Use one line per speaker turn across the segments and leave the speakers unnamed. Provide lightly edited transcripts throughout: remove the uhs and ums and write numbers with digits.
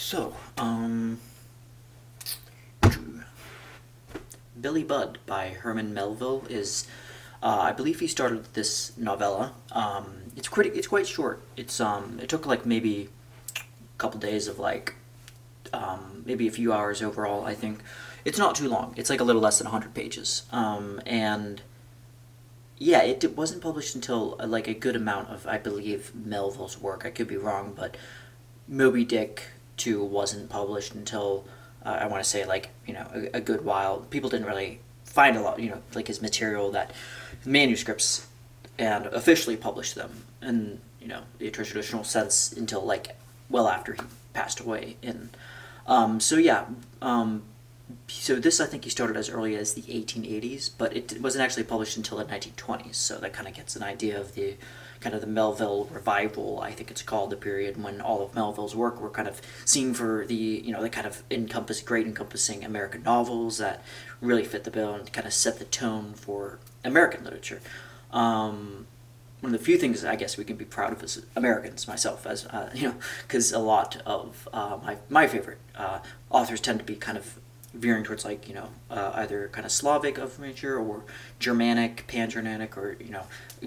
So, Billy Budd by Herman Melville is, I believe he started this novella. It's quite short. It took like maybe a couple days of maybe a few hours overall. I think it's not too long. It's like a little less than 100 pages. And yeah, it wasn't published until like a good amount of, I believe, Melville's work. I could be wrong, but Moby Dick 2 wasn't published until I want to say like a good while. People didn't really find a lot, like his material, that manuscripts, and officially published them in the traditional sense until like well after he passed away. And so yeah, so this, I think, he started as early as the 1880s, but it wasn't actually published until the 1920s. So that kind of gets an idea of the kind of the Melville revival, I think it's called, the period when all of Melville's work were kind of seen for the kind of great encompassing American novels that really fit the bill and kind of set the tone for American literature. One of the few things I guess we can be proud of as Americans, myself, as because a lot of my favorite authors tend to be kind of veering towards either kind of Slavic of nature or Germanic, Pan-Germanic, or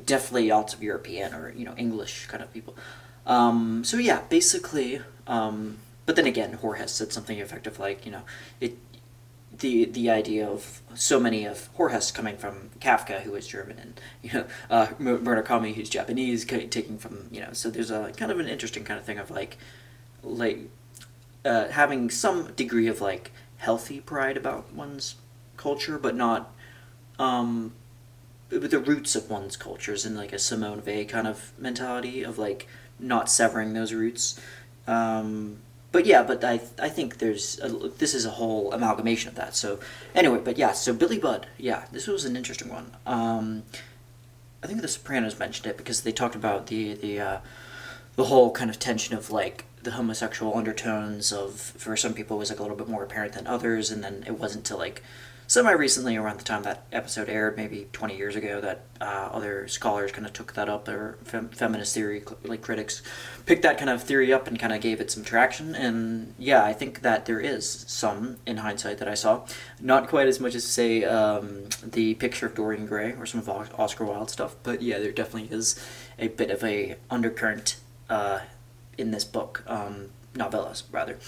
definitely lots of European or English kind of people. So yeah, basically, but then again, Hoare said something effective like it the idea of so many of Hoare coming from Kafka, who is German, and Murakami, who's Japanese, taking from so there's a kind of an interesting kind of thing of having some degree of healthy pride about one's culture, but not with the roots of one's cultures in a Simone Weil kind of mentality of not severing those roots. But yeah, but I think this is a whole amalgamation of that. So anyway, but yeah, so Billy Budd, yeah, this was an interesting one. I think The Sopranos mentioned it because they talked about the whole kind of tension of the homosexual undertones of, for some people, was a little bit more apparent than others, and then it wasn't until semi-recently, around the time that episode aired, maybe 20 years ago, that other scholars kind of took that up, or feminist theory critics picked that kind of theory up and kind of gave it some traction. And yeah, I think that there is some, in hindsight, that I saw. Not quite as much as, say, The Picture of Dorian Gray or some of Oscar Wilde stuff, but yeah, there definitely is a bit of a undercurrent in this book, novellas, rather.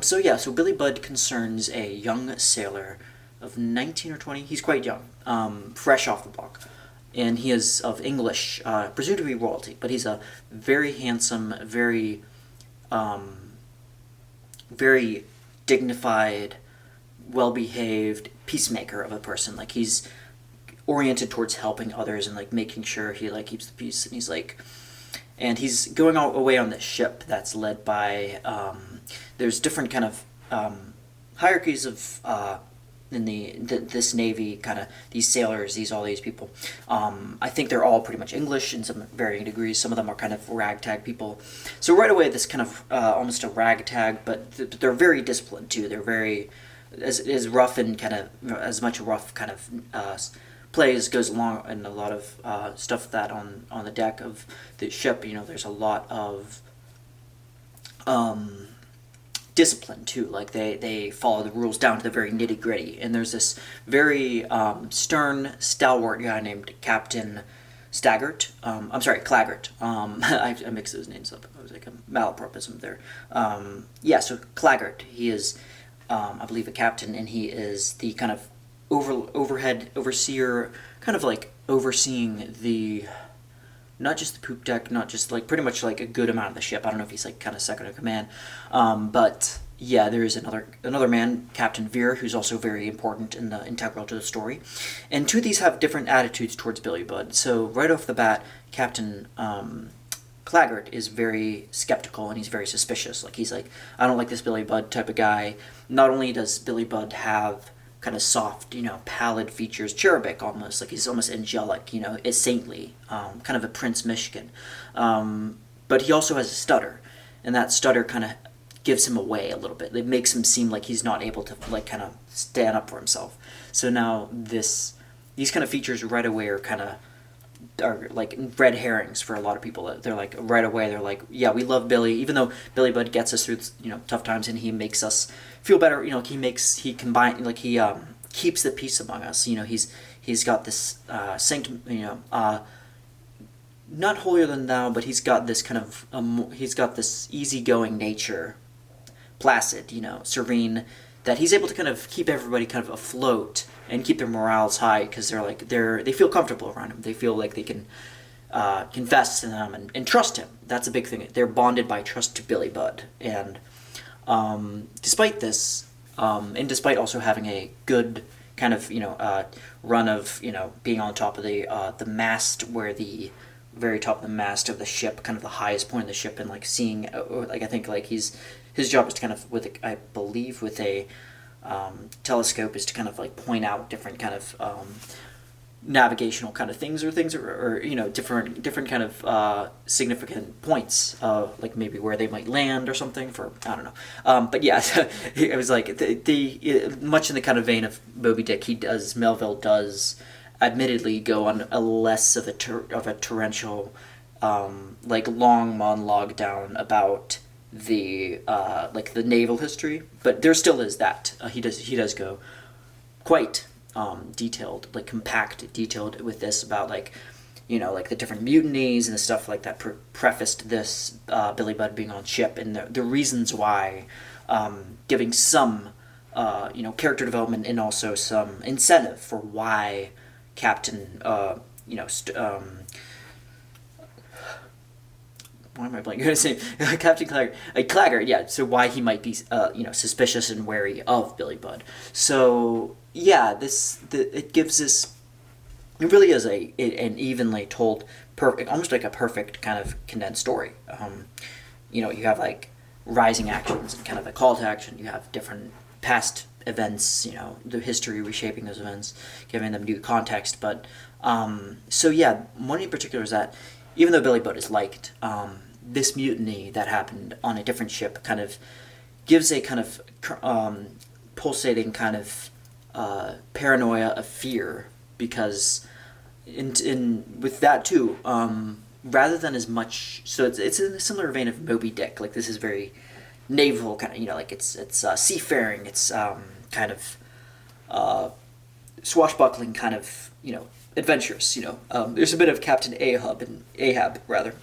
So Billy Budd concerns a young sailor of 19 or 20. He's quite young, fresh off the block. And he is of English, presumed to be royalty, but he's a very handsome, very dignified, well-behaved peacemaker of a person. He's oriented towards helping others and making sure he keeps the peace. And he's going away on this ship that's led by there's different kind of hierarchies of in this navy, kind of these sailors, all these people. I think they're all pretty much English in some varying degrees. Some of them are kind of ragtag people. So right away, this kind of almost a ragtag, but they're very disciplined too. They're very as rough and kind of as much rough kind of plays goes along, and a lot of stuff that on the deck of the ship. There's a lot of discipline too. They follow the rules down to the very nitty gritty. And there's this very stern, stalwart guy named Captain Claggart. I mixed those names up. It was like a malapropism there. So Claggart. He is, I believe, a captain, and he is the kind of overseer, kind of overseeing the, not just the poop deck, not just pretty much a good amount of the ship. I don't know if he's kind of second in command, but yeah, there is another man, Captain Veer, who's also very important and integral to the story. And two of these have different attitudes towards Billy Budd. So right off the bat, Captain Claggart is very skeptical, and he's very suspicious. He's I don't like this Billy Budd type of guy. Not only does Billy Budd have kind of soft, pallid features, cherubic almost, he's almost angelic, is saintly, kind of a Prince Michigan. But he also has a stutter, and that stutter kind of gives him away a little bit. It makes him seem like he's not able to kind of stand up for himself. So now these kind of features right away are kind of are like red herrings for a lot of people. They're like right away they're like, yeah, we love Billy, even though Billy Budd gets us through tough times and he makes us feel better. He keeps the peace among us. He's got this sanctum. Not holier than thou, but he's got this kind of he's got this easygoing nature, placid, serene, that he's able to kind of keep everybody kind of afloat and keep their morales high because they feel comfortable around him. They feel like they can confess to them and trust him. That's a big thing. They're bonded by trust to Billy Budd, and despite this, and despite also having a good kind of run of being on top of the mast, where the very top of the mast of the ship, kind of the highest point of the ship, and like seeing I think like his job is to kind of I believe with a telescope is to kind of like point out different kind of navigational kind of things or different kind of significant points, like maybe where they might land or something for, I don't know. But yeah, it was like much in the kind of vein of Moby Dick, Melville does admittedly go on a less of a torrential, like long monologue down about the like the naval history, but there still is that he does go quite detailed, like detailed with this about like the different mutinies and the stuff like that prefaced this Billy Budd being on ship and the reasons why, giving some character development and also some incentive for why Captain why am I blanking his name? Captain Claggart, yeah. So why he might be, suspicious and wary of Billy Budd. So yeah, it gives this. It really is an evenly told, perfect, almost like a perfect kind of condensed story. You have like rising actions and kind of a call to action. You have different past events, the history reshaping those events, giving them new context. But so yeah, one in particular is that even though Billy Budd is liked, this mutiny that happened on a different ship kind of gives a kind of pulsating kind of paranoia of fear, because in with that too, rather than as much, so it's in a similar vein of Moby Dick. Like this is very naval kind of, like it's seafaring. It's kind of swashbuckling kind of adventurous. There's a bit of Captain Ahab rather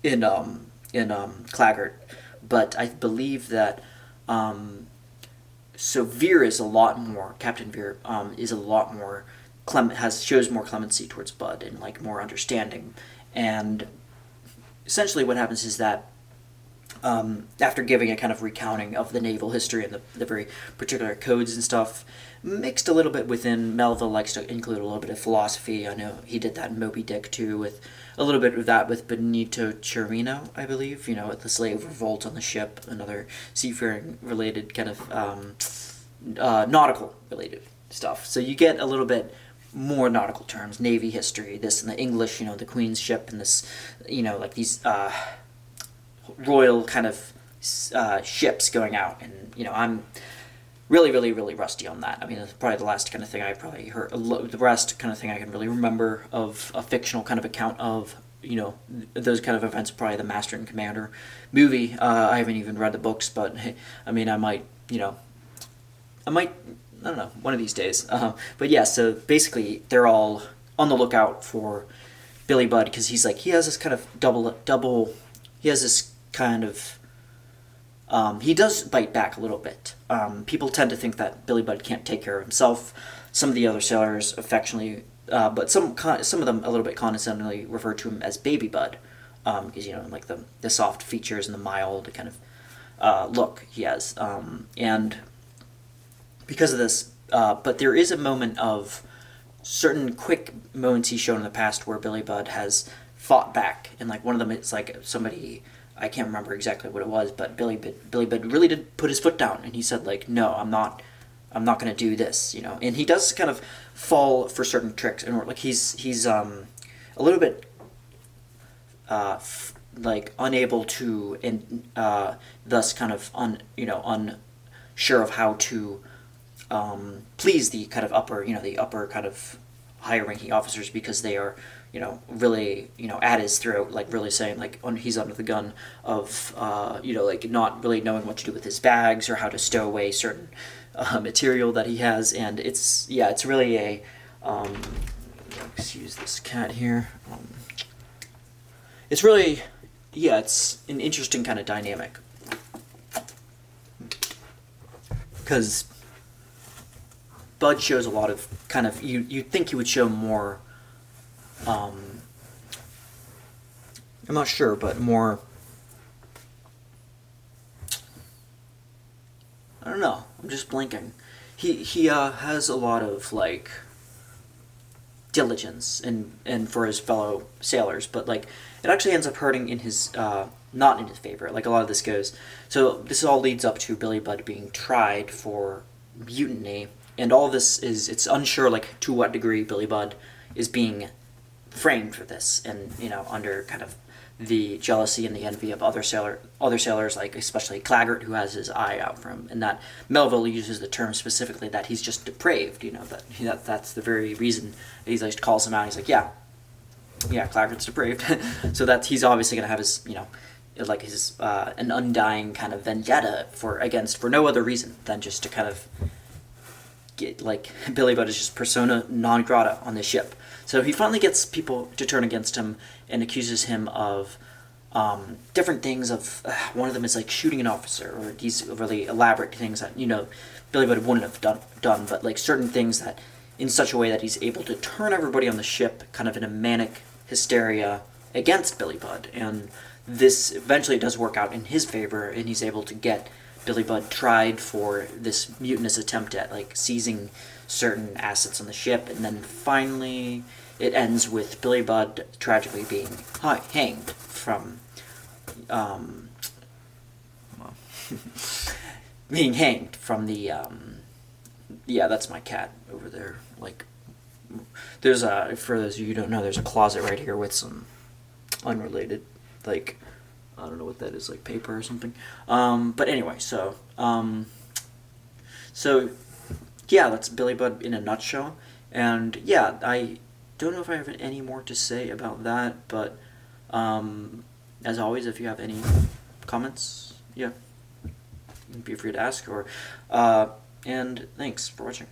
in Claggart, but I believe that so Veer is a lot more, Captain Veer is a lot more shows more clemency towards Bud and like more understanding. And essentially what happens is that after giving a kind of recounting of the naval history and the very particular codes and stuff, mixed a little bit within, Melville likes to include a little bit of philosophy. I know he did that in Moby Dick too, with a little bit of that with Benito Cervino, I believe, with the slave revolt on the ship, another seafaring related kind of nautical related stuff. So you get a little bit more nautical terms, Navy history, this and the English, the Queen's ship and this, like these royal kind of ships going out, and I'm really, really, really rusty on that. I mean, it's probably the last kind of thing I probably heard. The rest kind of thing I can really remember of a fictional kind of account of those kind of events. Probably the Master and Commander movie. I haven't even read the books, but I mean, I might, I don't know, one of these days. But yeah, so basically, they're all on the lookout for Billy Budd because he has this kind of double. He has this kind of. He does bite back a little bit. People tend to think that Billy Budd can't take care of himself. Some of the other sailors affectionately, but some of them a little bit condescendingly refer to him as Baby Budd, because like the soft features and the mild kind of look he has, and because of this. But there is a moment of certain quick moments he's shown in the past where Billy Budd has fought back, and like one of them it's like somebody. I can't remember exactly what it was, but Billy Budd really did put his foot down, and he said like, "No, I'm not going to do this," And he does kind of fall for certain tricks, and like he's a little bit like unable to, and thus kind of unsure of how to please the kind of upper kind of higher ranking officers, because they are really, at his throat, like really saying like he's under the gun of, like not really knowing what to do with his bags or how to stow away certain material that he has, and it's really a, excuse this cat here. It's really, it's an interesting kind of dynamic because Bud shows a lot of kind of you'd think he would show more. I'm not sure, but more. I don't know. I'm just blinking. He has a lot of like diligence and for his fellow sailors, but like it actually ends up hurting in his not in his favor. Like a lot of this goes. So this all leads up to Billy Budd being tried for mutiny, and all of this is it's unsure like to what degree Billy Budd is being framed for this, and under kind of the jealousy and the envy of other sailors, like especially Claggart, who has his eye out for him, and that Melville uses the term specifically that he's just depraved. That's the very reason that he like calls him out. He's like, yeah, Claggart's depraved. So that he's obviously going to have his like his an undying kind of vendetta for no other reason than just to kind of get like Billy Budd is just persona non grata on the ship. So he finally gets people to turn against him and accuses him of different things. Of one of them is like shooting an officer, or these really elaborate things that Billy Budd wouldn't have done, but like certain things that in such a way that he's able to turn everybody on the ship kind of in a manic hysteria against Billy Budd, and this eventually does work out in his favor, and he's able to get Billy Budd tried for this mutinous attempt at like seizing certain assets on the ship, and then finally it ends with Billy Budd tragically being hanged from being hanged from the that's my cat over there. Like there's for those of you who don't know, there's a closet right here with some unrelated, like I don't know what that is, like paper or something. But anyway, so that's Billy Budd in a nutshell. And I don't know if I have any more to say about that, but as always, if you have any comments, be free to ask, or and thanks for watching.